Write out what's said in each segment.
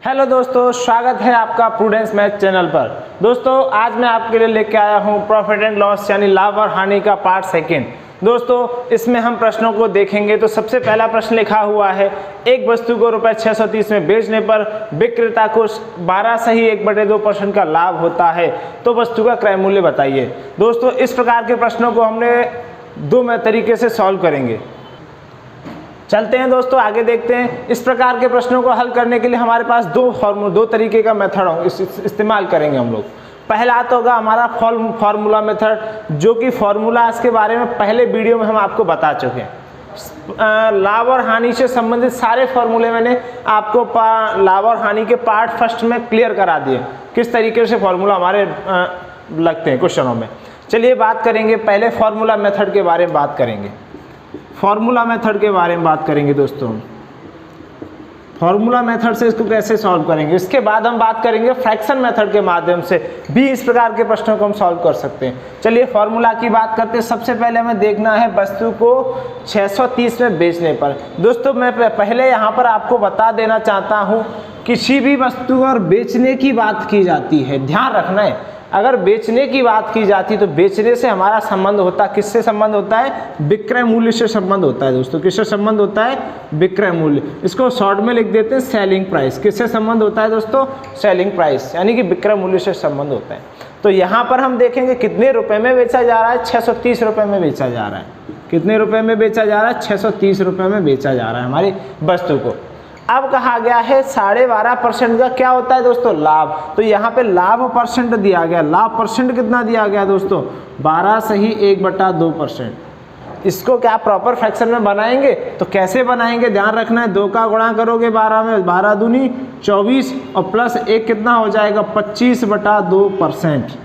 Hello दोस्तों, स्वागत है आपका प्रूडेंस मैथ चैनल पर। दोस्तों आज मैं आपके लिए लेके आया हूं प्रॉफिट एंड लॉस यानी लाभ और हानि का पार्ट सेकंड। दोस्तों इसमें हम प्रश्नों को देखेंगे। तो सबसे पहला प्रश्न लिखा हुआ है, एक वस्तु को रुपए 630 में बेचने पर विक्रेता को 12 सही 1/2% का लाभ होता है, तो वस्तु का क्रय मूल्य बताइए। दोस्तों इस प्रकार के प्रश्नों को हमने दो तरीके से सॉल्व करेंगे। चलते हैं दोस्तों आगे देखते हैं। इस प्रकार के प्रश्नों को हल करने के लिए हमारे पास दो तरीके का मेथड इस्तेमाल करेंगे हम लोग। पहला तो होगा हमारा फॉर्मूला मेथड, जो कि फॉर्मूला इसके बारे में पहले वीडियो में हम आपको बता चुके हैं। लाभ और हानि से संबंधित सारे फॉर्मूले मैंने आपको लाभ और हानि के पार्ट फर्स्ट में क्लियर करा दिए, किस तरीके से फॉर्मूला हमारे लगते हैं क्वेश्चनों में। चलिए बात करेंगे, पहले फॉर्मूला मेथड के बारे में बात करेंगे। फॉर्मूला मेथड के बारे में बात करेंगे दोस्तों, फॉर्मूला मेथड से इसको कैसे सॉल्व करेंगे। इसके बाद हम बात करेंगे फ्रैक्शन मेथड के माध्यम से भी इस प्रकार के प्रश्नों को हम सॉल्व कर सकते हैं। चलिए फॉर्मूला की बात करते हैं। सबसे पहले हमें देखना है वस्तु को 630 में बेचने पर। दोस्तों मैं पहले यहाँ पर आपको बता देना चाहता हूँ, किसी भी वस्तु और बेचने की बात की जाती है, ध्यान रखना है। अगर बेचने की बात की जाती तो बेचने से हमारा संबंध होता, किससे संबंध होता है? विक्रय मूल्य से संबंध होता है दोस्तों। किससे संबंध होता है? विक्रय मूल्य। इसको शॉर्ट में लिख देते हैं सेलिंग प्राइस। किससे संबंध होता है दोस्तों? सेलिंग प्राइस, यानी कि विक्रय मूल्य से संबंध होता है। तो यहाँ पर हम देखेंगे कितने रुपए में बेचा जा रहा है। 630 रुपए में बेचा जा रहा है। कितने रुपए में बेचा जा रहा है? 630 रुपए में बेचा जा रहा है हमारी वस्तु को। अब कहा गया है 12.5% का क्या होता है दोस्तों? लाभ। तो यहाँ पे लाभ परसेंट दिया गया। लाभ परसेंट कितना दिया गया दोस्तों? 12 सही 1/2%। इसको क्या प्रॉपर फ्रैक्शन में बनाएंगे? तो कैसे बनाएंगे ध्यान रखना है। 2 का गुणा करोगे 12 में, 12 दूनी 24 और प्लस 1 कितना हो जाएगा? 25/2%।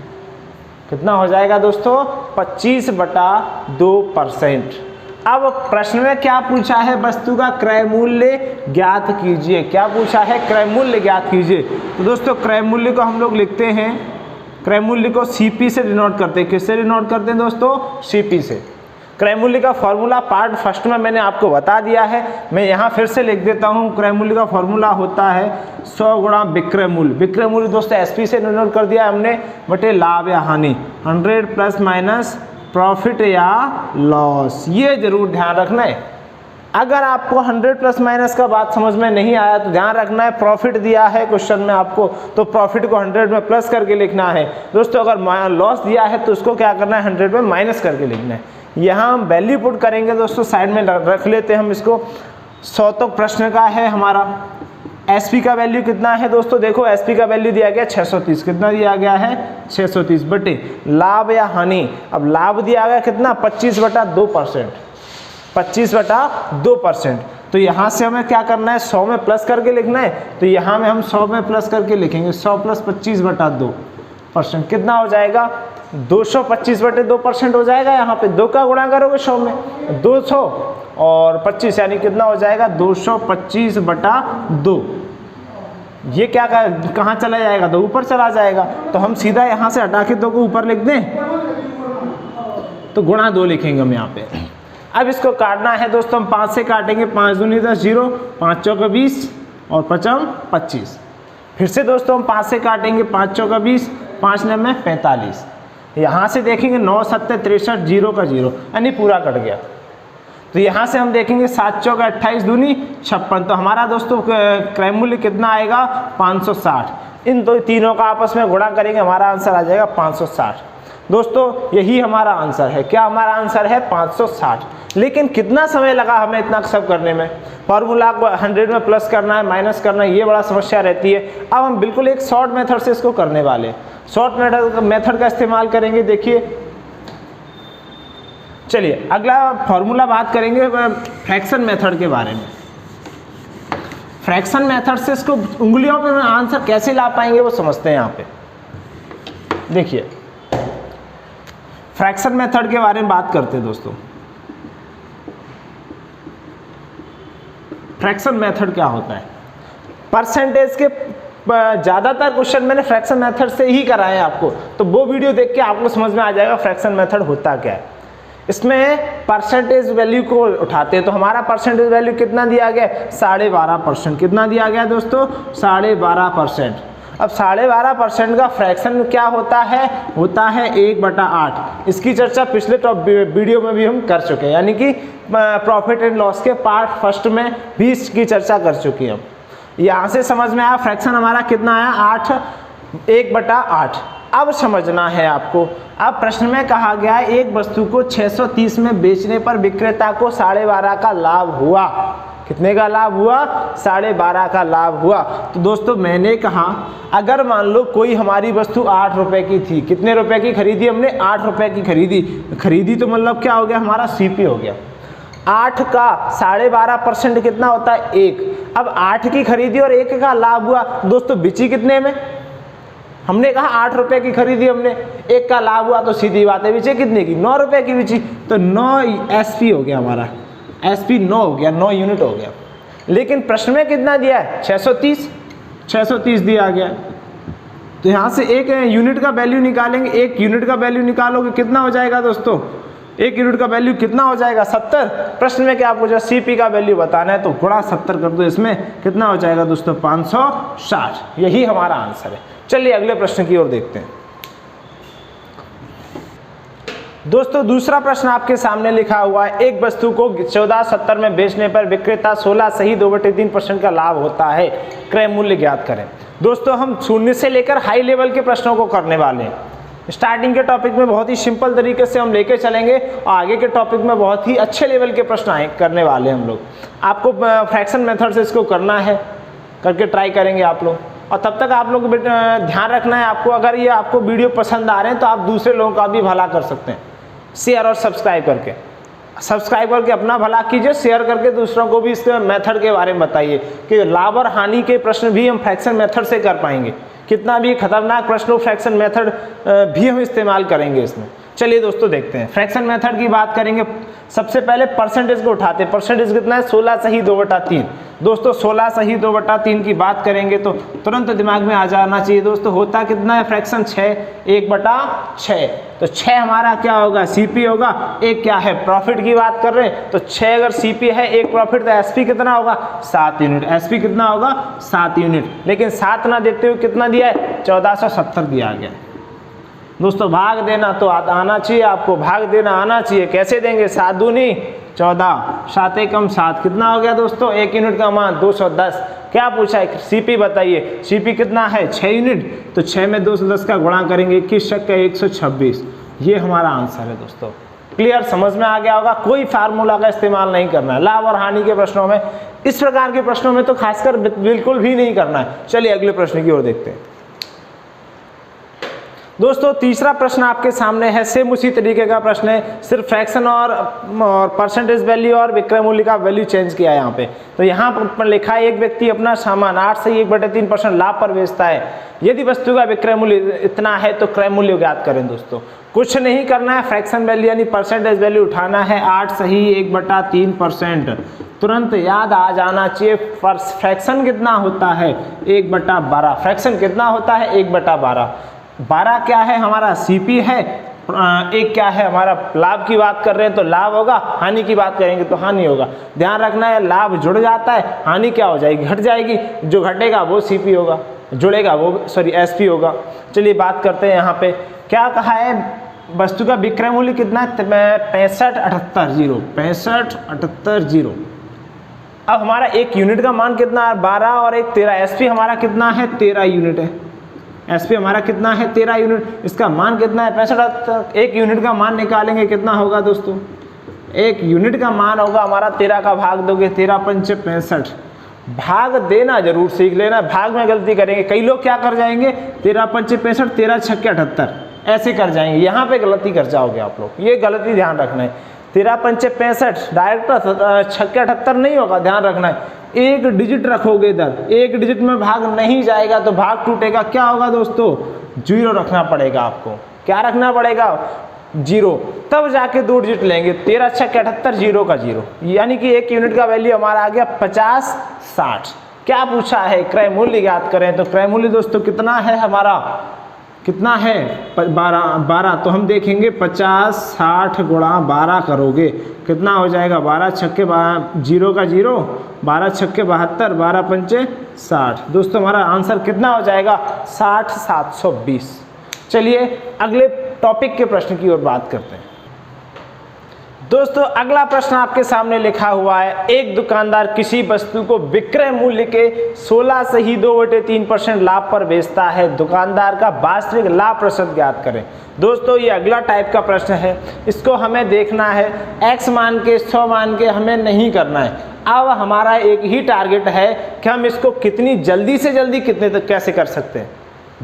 कितना हो जाएगा दोस्तों? 25/2%। अब प्रश्न में क्या पूछा है? वस्तु का क्रय मूल्य ज्ञात कीजिए। क्या पूछा है? क्रय मूल्य ज्ञात कीजिए। तो दोस्तों क्रय मूल्य को हम लोग लिखते हैं, क्रय मूल्य को सीपी से डिनोट करते हैं। किससे डिनोट करते हैं दोस्तों? सीपी से। क्रय मूल्य का फॉर्मूला पार्ट फर्स्ट में मैंने आपको बता दिया है, मैं यहाँ फिर से लिख देता हूँ। क्रय मूल्य का फॉर्मूला होता है 100 गुणा विक्रय मूल्य। विक्रय मूल्य दोस्तों एसपी से डिनोट कर दिया हमने, बटे लाभ या हानि, 100 प्लस माइनस प्रॉफिट या लॉस। ये जरूर ध्यान रखना है। अगर आपको 100 प्लस माइनस का बात समझ में नहीं आया तो ध्यान रखना है, प्रॉफिट दिया है क्वेश्चन में आपको, तो प्रॉफिट को 100 में प्लस करके लिखना है दोस्तों। अगर लॉस दिया है तो उसको क्या करना है? 100 में माइनस करके लिखना है। यहाँ हम वैल्यू पुट करेंगे दोस्तों, साइड में रख लेते हैं हम इसको। 100 तो प्रश्न का है हमारा। एसपी का वैल्यू कितना है दोस्तों? देखो एसपी का वैल्यू दिया गया 630। कितना दिया गया है? 630 बटे लाभ या हानि। अब लाभ दिया गया कितना? 25/2%। 25/2%। तो यहाँ से हमें क्या करना है? 100 में प्लस करके लिखना है। तो यहाँ में हम 100 में प्लस करके लिखेंगे। 100 प्लस 25/2%। कितना हो जाएगा? 225/2% हो जाएगा। यहाँ पे 2 का गुणा करोगे 100 में, 200 और 25 यानी कितना हो जाएगा? 225/2। ये क्या कहाँ चला जाएगा? तो ऊपर चला जाएगा। तो हम सीधा यहाँ से हटा के 2 को ऊपर लिख दें, तो गुणा 2 लिखेंगे हम यहाँ पे। अब इसको काटना है दोस्तों, हम 5 से काटेंगे। 5 दूनी 10, 0, 5 चौका 20 और 5 25। फिर से दोस्तों हम 5 से काटेंगे। 5 चौका 20, 5 9 45। यहाँ से देखेंगे 9 7 63, 0 का 0 यानी पूरा कट गया। तो यहाँ से हम देखेंगे 7 चौका 28 दूनी 56। तो हमारा दोस्तों क्रय मूल्य कितना आएगा? 560। इन दो तीनों का आपस में गुणा करेंगे, हमारा आंसर आ जाएगा 560। दोस्तों यही हमारा आंसर है। क्या हमारा आंसर है? 560। लेकिन कितना समय लगा हमें इतना सब करने में? फॉर्मूला को 100 में प्लस करना है, माइनस करना है, ये बड़ा समस्या रहती है। अब हम बिल्कुल एक शॉर्ट मेथड से इसको करने वाले हैं। शॉर्ट मेथड का इस्तेमाल करेंगे। देखिए चलिए अगला फॉर्मूला बात करेंगे फ्रैक्शन मेथड के बारे में। फ्रैक्शन मेथड से इसको उंगलियों पे आंसर कैसे ला पाएंगे वो समझते हैं। यहाँ पे देखिए फ्रैक्शन मेथड के बारे में बात करते हैं दोस्तों। फ्रैक्शन मेथड क्या होता है? परसेंटेज के ज़्यादातर क्वेश्चन मैंने फ्रैक्शन मेथड से ही कराए हैं आपको, तो वो वीडियो देख के आपको समझ में आ जाएगा फ्रैक्शन मेथड होता क्या है। इसमें परसेंटेज वैल्यू को उठाते हैं, तो हमारा परसेंटेज वैल्यू कितना दिया गया, 12.5%। कितना दिया गया दोस्तों, 12.5%। अब 12.5% का फ्रैक्शन क्या होता है 1/8। इसकी चर्चा पिछले वीडियो में भी हम कर चुके हैं, यानी कि प्रॉफिट एंड लॉस के पार्ट फर्स्ट में भी इसकी चर्चा कर चुकी है। यहाँ से समझ में आया फ्रैक्शन हमारा कितना आया 1/8। अब समझना है आपको, अब प्रश्न में कहा गया है एक वस्तु को 630 में बेचने पर विक्रेता को 12.5 का लाभ हुआ। कितने का लाभ हुआ, 12.5 का लाभ हुआ। तो दोस्तों मैंने कहा अगर मान लो कोई हमारी वस्तु 8 रुपए की थी, कितने रुपए की खरीदी हमने, 8 रुपए की खरीदी तो मतलब क्या हो गया, हमारा सीपी हो गया। 8 का 12.5% कितना होता है 1। अब 8 की खरीदी और 1 का लाभ हुआ, दोस्तों बिची कितने में, हमने कहा 8 रुपए की खरीदी हमने, 1 का लाभ हुआ, तो सीधी बात है बिचे कितने की, 9 रुपए की बिची। तो 9 एसपी हो गया हमारा, एसपी 9 हो गया, 9 यूनिट हो गया। लेकिन प्रश्न में कितना दिया है 630 दिया गया। तो यहाँ से एक यूनिट का वैल्यू निकालेंगे, 1 यूनिट का वैल्यू निकालोगे कितना हो जाएगा दोस्तों, 1 यूनिट का वैल्यू कितना हो जाएगा 70। प्रश्न में क्या पूछा, सीपी का वैल्यू बताना है, तो गुणा 70 कर दो, इसमें कितना हो जाएगा दोस्तों 560। यही हमारा आंसर है। चलिए अगले प्रश्न की ओर देखते हैं। दोस्तों दूसरा प्रश्न आपके सामने लिखा हुआ है, एक वस्तु को 1470 में बेचने पर विक्रेता 16 सही 2/3% का लाभ होता है, क्रय मूल्य ज्ञात करें। दोस्तों हम शून्य से लेकर हाई लेवल के प्रश्नों को करने वाले हैं। स्टार्टिंग के टॉपिक में बहुत ही सिंपल तरीके से हम लेके चलेंगे और आगे के टॉपिक में बहुत ही अच्छे लेवल के प्रश्न करने वाले हैं हम लोग। आपको फ्रैक्शन मेथड से इसको करना है, करके ट्राई करेंगे आप लोग। और तब तक आप लोग ध्यान रखना है आपको, अगर ये आपको वीडियो पसंद आ रहे हैं तो आप दूसरे लोगों का भी भला कर सकते हैं शेयर और सब्सक्राइब करके अपना भला कीजिए, शेयर करके दूसरों को भी इस मेथड के बारे में बताइए कि लाभ और हानि के प्रश्न भी हम फ्रैक्शन मेथड से कर पाएंगे। कितना भी खतरनाक प्रश्न हो फ्रैक्शन मेथड भी हम इस्तेमाल करेंगे इसमें। चलिए दोस्तों देखते हैं, फ्रैक्शन मेथड की बात करेंगे। सबसे पहले परसेंटेज को उठाते हैं। परसेंटेज कितना है 16 सही 2/3। दोस्तों 16 सही 2/3 की बात करेंगे तो तुरंत दिमाग में आ जाना चाहिए दोस्तों, होता कितना है फ्रैक्शन 6, 1/6। तो 6 हमारा क्या होगा, सीपी होगा। 1 क्या है, प्रॉफिट की बात कर रहे हैं, तो 6 अगर सीपी है 1 प्रॉफिट, तो एसपी कितना होगा 7 यूनिट। एसपी कितना होगा 7 यूनिट। लेकिन 7 ना देते हुए कितना दिया है 1470 दिया गया। दोस्तों भाग देना तो आना चाहिए आपको, भाग देना आना चाहिए। कैसे देंगे, 7 दूनी 14, 7 एकम 7, कितना हो गया दोस्तों 1 यूनिट का मान 210। क्या पूछा है, सीपी बताइए। सीपी कितना है 6 यूनिट, तो 6 में 210 का गुणा करेंगे, 21 छक्के का 126। ये हमारा आंसर है दोस्तों। क्लियर, समझ में आ गया होगा। कोई फार्मूला का इस्तेमाल नहीं करना है लाभ और हानि के प्रश्नों में, इस प्रकार के प्रश्नों में तो खासकर बिल्कुल भी नहीं करना है। चलिए अगले प्रश्न की ओर देखते हैं। दोस्तों तीसरा प्रश्न आपके सामने है, सेम उसी तरीके का प्रश्न है, सिर्फ फ्रैक्शन और परसेंटेज वैल्यू और विक्रय मूल्य का वैल्यू चेंज किया है यहाँ पे। तो यहाँ पर लिखा है एक व्यक्ति अपना सामान 8 से 1/3% लाभ पर बेचता है, यदि वस्तु का विक्रय मूल्य इतना है तो क्रय मूल्य ज्ञात करें। दोस्तों कुछ नहीं करना है, फ्रैक्शन वैल्यू यानी परसेंटेज वैल्यू उठाना है। 8 सही 1/3%, तुरंत याद आ जाना चाहिए। फ्रैक्शन कितना होता है 1/12। फ्रैक्शन कितना होता है 1/12। 12 क्या है हमारा सीपी है, 1 क्या है हमारा लाभ की बात कर रहे हैं तो लाभ होगा, हानि की बात करेंगे तो हानि होगा। ध्यान रखना है लाभ जुड़ जाता है, हानि क्या हो जाएगी, घट जाएगी। जो घटेगा वो सीपी होगा, जुड़ेगा वो एसपी होगा। चलिए बात करते हैं यहाँ पे क्या कहा है, वस्तु का विक्रय मूल्य कितना है 65,78,0। अब हमारा 1 यूनिट का मान कितना है 12 और 1 13। एसपी हमारा कितना है 13 यूनिट है। एसपी हमारा कितना है 13 यूनिट, इसका मान कितना है 65। 1 यूनिट का मान निकालेंगे कितना होगा दोस्तों, 1 यूनिट का मान होगा हमारा 13 का भाग दोगे 13 पंचे 65। भाग देना जरूर सीख लेना, भाग में गलती करेंगे कई लोग क्या कर जाएंगे 13 पंचे 65, 13 छक्के 78 ऐसे कर जाएंगे, यहाँ पे गलती कर जाओगे आप लोग, ये गलती ध्यान रखना है। 13 पंचे 65 डायरेक्ट छक्के 78 नहीं होगा, ध्यान रखना है। 1 डिजिट रखोगे इधर, 1 डिजिट में भाग नहीं जाएगा तो भाग टूटेगा, क्या होगा दोस्तों 0 रखना पड़ेगा आपको। क्या रखना पड़ेगा 0, तब जाके 2 डिजिट लेंगे। 13 छक्के 78, 0 का 0, यानी कि 1 यूनिट का वैल्यू हमारा आ गया 50-60। क्या पूछा है क्रय मूल्य ज्ञात करें, तो क्रय मूल्य दोस्तों कितना है हमारा कितना है 12, तो हम देखेंगे 50 60 गुणा 12 करोगे कितना हो जाएगा 12 छक्के 0 का 0, 12 छक्के 72, 12 पंचे 60। दोस्तों हमारा आंसर कितना हो जाएगा 60 720। चलिए अगले टॉपिक के प्रश्न की ओर बात करते हैं। दोस्तों अगला प्रश्न आपके सामने लिखा हुआ है, एक दुकानदार किसी वस्तु को विक्रय मूल्य के 16 से ही 2/3% लाभ पर बेचता है, दुकानदार का वास्तविक लाभ प्रतिशत ज्ञात करें। दोस्तों ये अगला टाइप का प्रश्न है, इसको हमें देखना है x मान के 100 मान के हमें नहीं करना है। अब हमारा एक ही टारगेट है कि हम इसको कितनी जल्दी से जल्दी कितने तक कैसे कर सकते हैं,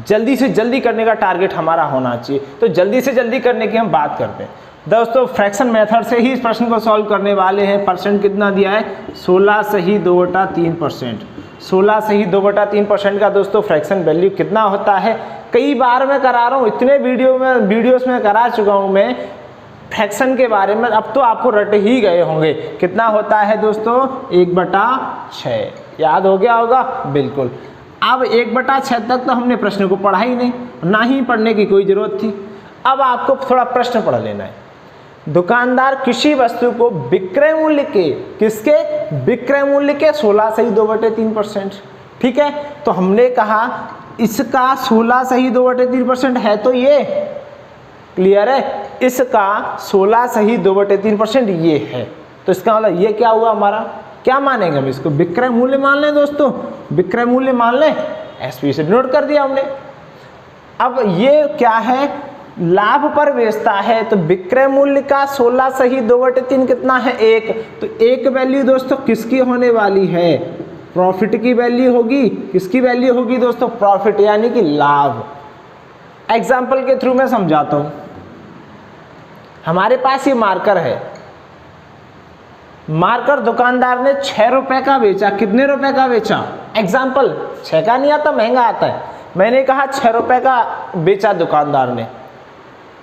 जल्दी से जल्दी करने का टारगेट हमारा होना चाहिए। तो जल्दी से जल्दी करने की हम बात करते हैं। दोस्तों फ्रैक्शन मेथड से ही इस प्रश्न को सॉल्व करने वाले हैं। परसेंट कितना दिया है 16 से ही 2/3%। 16 से ही 2/3% का दोस्तों फ्रैक्शन वैल्यू कितना होता है, कई बार मैं करा रहा हूँ, इतने वीडियोस में करा चुका हूँ मैं फ्रैक्शन के बारे में, अब तो आपको रट ही गए होंगे। कितना होता है दोस्तों 1/6, याद हो गया होगा बिल्कुल। अब 1/6 तक तो हमने प्रश्न को पढ़ा ही नहीं, ना ही पढ़ने की कोई ज़रूरत थी। अब आपको थोड़ा प्रश्न पढ़ लेना है। दुकानदार किसी वस्तु को विक्रय मूल्य के, किसके विक्रय मूल्य के 16 से ही 2/3%, ठीक है। तो हमने कहा इसका 16 से ही 2/3% है, तो ये क्लियर है, इसका 16 से ही 2/3% ये है। तो इसका मतलब ये क्या हुआ हमारा, क्या मानेंगे हम इसको विक्रय मूल्य मान लें दोस्तों, विक्रय मूल्य मान लें, एसपी से नोट कर दिया हमने। अब ये क्या है, लाभ पर बेचता है, तो विक्रय मूल्य का 16 से ही 2/3 कितना है 1, तो एक वैल्यू दोस्तों किसकी होने वाली है, प्रॉफिट की वैल्यू होगी। किसकी वैल्यू होगी दोस्तों, प्रॉफिट यानी कि लाभ। एग्जाम्पल के थ्रू मैं समझाता हूं। हमारे पास ये मार्कर है, मार्कर दुकानदार ने 6 रुपए का बेचा, कितने रुपए का बेचा, एग्जाम्पल 6 का नहीं आता, महंगा आता है, मैंने कहा 6 रुपए का बेचा दुकानदार ने,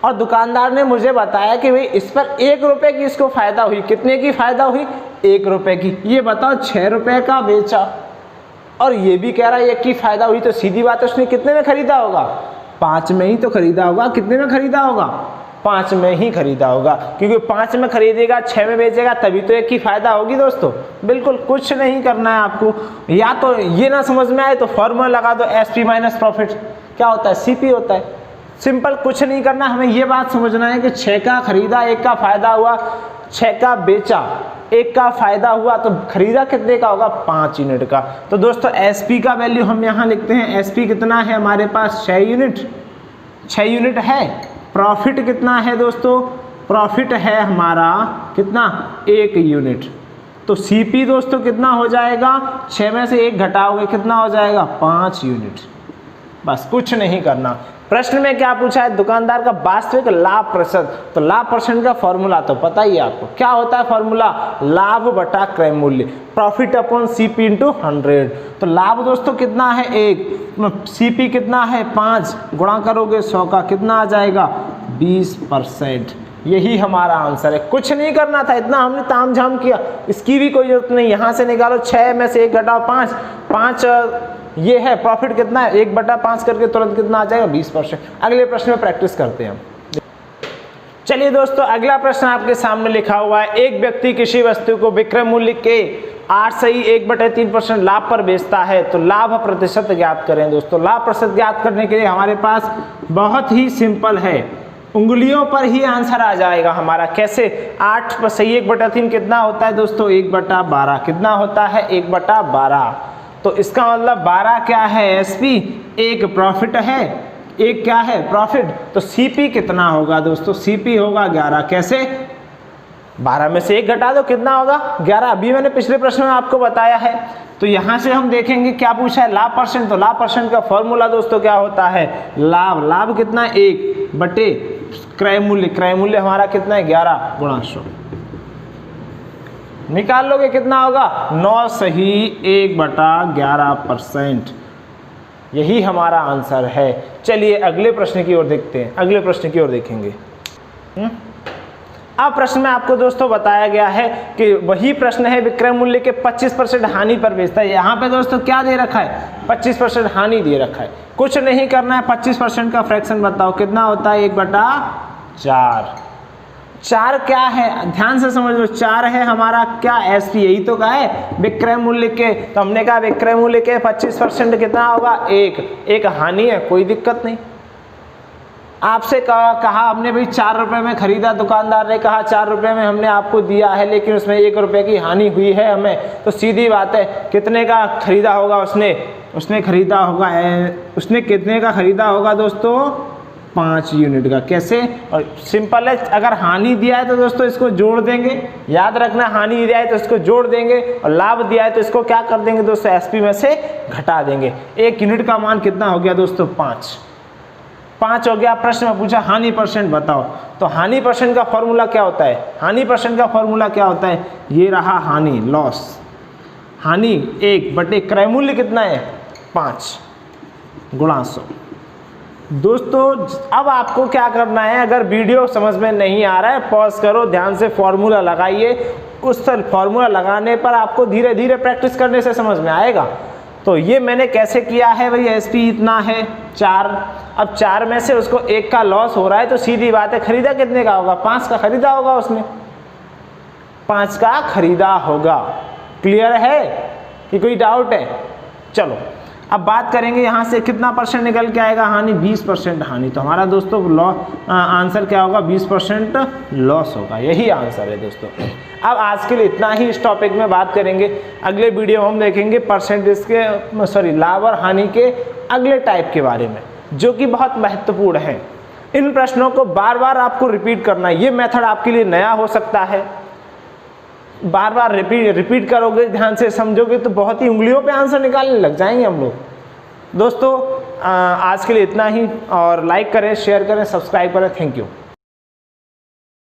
और दुकानदार ने मुझे बताया कि भाई इस पर 1 रुपए की इसको फायदा हुई। कितने की फायदा हुई, 1 रुपए की। ये बताओ 6 रुपए का बेचा और ये भी कह रहा है 1 की फायदा हुई, तो सीधी बात है उसने कितने में खरीदा होगा, 5 में ही तो खरीदा होगा। कितने में खरीदा होगा, 5 में ही खरीदा होगा, क्योंकि 5 में खरीदेगा 6 में बेचेगा तभी तो 1 की फायदा होगी दोस्तों। बिल्कुल कुछ नहीं करना है आपको, या तो ये ना समझ में आए तो फॉर्मूला लगा दो, एसपी माइनस प्रॉफिट क्या होता है, सीपी होता है। सिंपल, कुछ नहीं करना, हमें ये बात समझना है कि 6 का खरीदा 1 का फायदा हुआ, 6 का बेचा 1 का फायदा हुआ, तो खरीदा कितने का होगा, 5 यूनिट का। तो दोस्तों एसपी का वैल्यू हम यहाँ लिखते हैं, एसपी कितना है हमारे पास 6 यूनिट, 6 यूनिट है। प्रॉफिट कितना है दोस्तों, प्रॉफिट है हमारा कितना 1 यूनिट। तो सीपी दोस्तों कितना हो जाएगा, 6 में से 1 घटाओगे कितना हो जाएगा 5 यूनिट। बस कुछ नहीं करना। प्रश्न में क्या पूछा है, दुकानदार का वास्तविक लाभ प्रतिशत, तो लाभ परसेंट का फॉर्मूला तो पता ही है आपको, क्या होता है फॉर्मूला, लाभ बटा क्रय मूल्य, प्रॉफिट अपॉन सीपी इंटू 100। तो लाभ दोस्तों कितना है 1, सीपी कितना है 5, गुणा करोगे 100 का कितना आ जाएगा 20%। यही हमारा आंसर है, कुछ नहीं करना था, इतना हमने ताम झाम किया, इसकी भी कोई जरूरत नहीं। यहाँ से निकालो 6 में से 1 घटाओ 5, 5 ये है, प्रॉफिट कितना है 1/5 करके तुरंत कितना आ जाएगा 20%। अगले प्रश्न में प्रैक्टिस करते हैं हम। चलिए दोस्तों अगला प्रश्न आपके सामने लिखा हुआ है, एक व्यक्ति किसी वस्तु को विक्रय मूल्य के 8 से ही 1/3% लाभ पर बेचता है, तो लाभ प्रतिशत ज्ञात करें। दोस्तों लाभ प्रतिशत ज्ञात करने के लिए हमारे पास बहुत ही सिंपल है, उंगलियों पर ही आंसर आ जाएगा हमारा। कैसे, 8 से 1/3 कितना होता है दोस्तों 1/12, कितना होता है 1/12। तो इसका मतलब 12 क्या है एसपी, 1 प्रॉफिट है, 1 क्या है प्रॉफिट, तो सीपी कितना होगा दोस्तों, सीपी होगा 11। कैसे, 12 में से 1 घटा दो कितना होगा 11, अभी मैंने पिछले प्रश्न में आपको बताया है। तो यहाँ से हम देखेंगे क्या पूछा है, लाभ परसेंट, तो लाभ परसेंट का फॉर्मूला दोस्तों क्या होता है, लाभ कितना है 1 बटे क्रय मूल्य, क्रय मूल्य हमारा कितना है 11 गुणा 100, निकाल लोगे कितना होगा 9 सही 1/11%। यही हमारा आंसर है। चलिए अगले प्रश्न की ओर देखते हैं, अगले प्रश्न की ओर देखेंगे। अब प्रश्न में आपको दोस्तों बताया गया है कि वही प्रश्न है, विक्रय मूल्य के 25% हानि पर बेचता है। यहाँ पे दोस्तों क्या दे रखा है, 25% हानि दे रखा है। कुछ नहीं करना है, 25% का फ्रैक्शन बताओ कितना होता है, 1/4। 4 क्या है, ध्यान से समझ लो, 4 है हमारा क्या, एसपी, यही तो कहा है विक्रय मूल्य के। तो हमने कहा विक्रय मूल्य के 25% कितना होगा, 1 हानि है, कोई दिक्कत नहीं। आपसे कहा हमने भाई 4 रुपए में खरीदा, दुकानदार ने कहा 4 रुपए में हमने आपको दिया है, लेकिन उसमें 1 रुपए की हानि हुई है हमें, तो सीधी बात है कितने का खरीदा होगा उसने खरीदा होगा, उसने कितने का खरीदा होगा दोस्तों, 5 यूनिट का। कैसे, और सिंपल है, अगर हानि दिया है तो दोस्तों इसको जोड़ देंगे, याद रखना, हानि दिया है तो इसको जोड़ देंगे, और लाभ दिया है तो इसको क्या कर देंगे दोस्तों, एसपी में से घटा देंगे। 1 यूनिट का मान कितना हो गया दोस्तों, 5 हो गया। प्रश्न में पूछा हानि परसेंट बताओ, तो हानि परसेंट का फॉर्मूला क्या होता है, हानि परसेंट का फॉर्मूला क्या होता है, ये रहा हानि, लॉस, हानि 1 क्रय मूल्य कितना है, 5 गुणा 100। दोस्तों अब आपको क्या करना है, अगर वीडियो समझ में नहीं आ रहा है पॉज करो, ध्यान से फॉर्मूला लगाइए। उस फॉर्मूला लगाने पर आपको धीरे धीरे प्रैक्टिस करने से समझ में आएगा। तो ये मैंने कैसे किया है भाई, एसपी इतना है 4, अब 4 में से उसको 1 का लॉस हो रहा है, तो सीधी बात है खरीदा कितने का होगा, 5 का खरीदा होगा, उसने 5 का खरीदा होगा। क्लियर है कि कोई डाउट है? चलो अब बात करेंगे यहाँ से कितना परसेंट निकल के आएगा, हानि 20% हानि। तो हमारा दोस्तों आंसर क्या होगा, 20% लॉस होगा, यही आंसर है दोस्तों। अब आज के लिए इतना ही, इस टॉपिक में बात करेंगे। अगले वीडियो में हम देखेंगे परसेंटेज के लाभ और हानि के अगले टाइप के बारे में, जो कि बहुत महत्वपूर्ण है। इन प्रश्नों को बार बार आपको रिपीट करना है। ये मेथड आपके लिए नया हो सकता है, बार बार रिपीट करोगे, ध्यान से समझोगे तो बहुत ही उंगलियों पे आंसर निकालने लग जाएंगे हम लोग। दोस्तों आज के लिए इतना ही, और लाइक करें, शेयर करें, सब्सक्राइब करें। Thank you.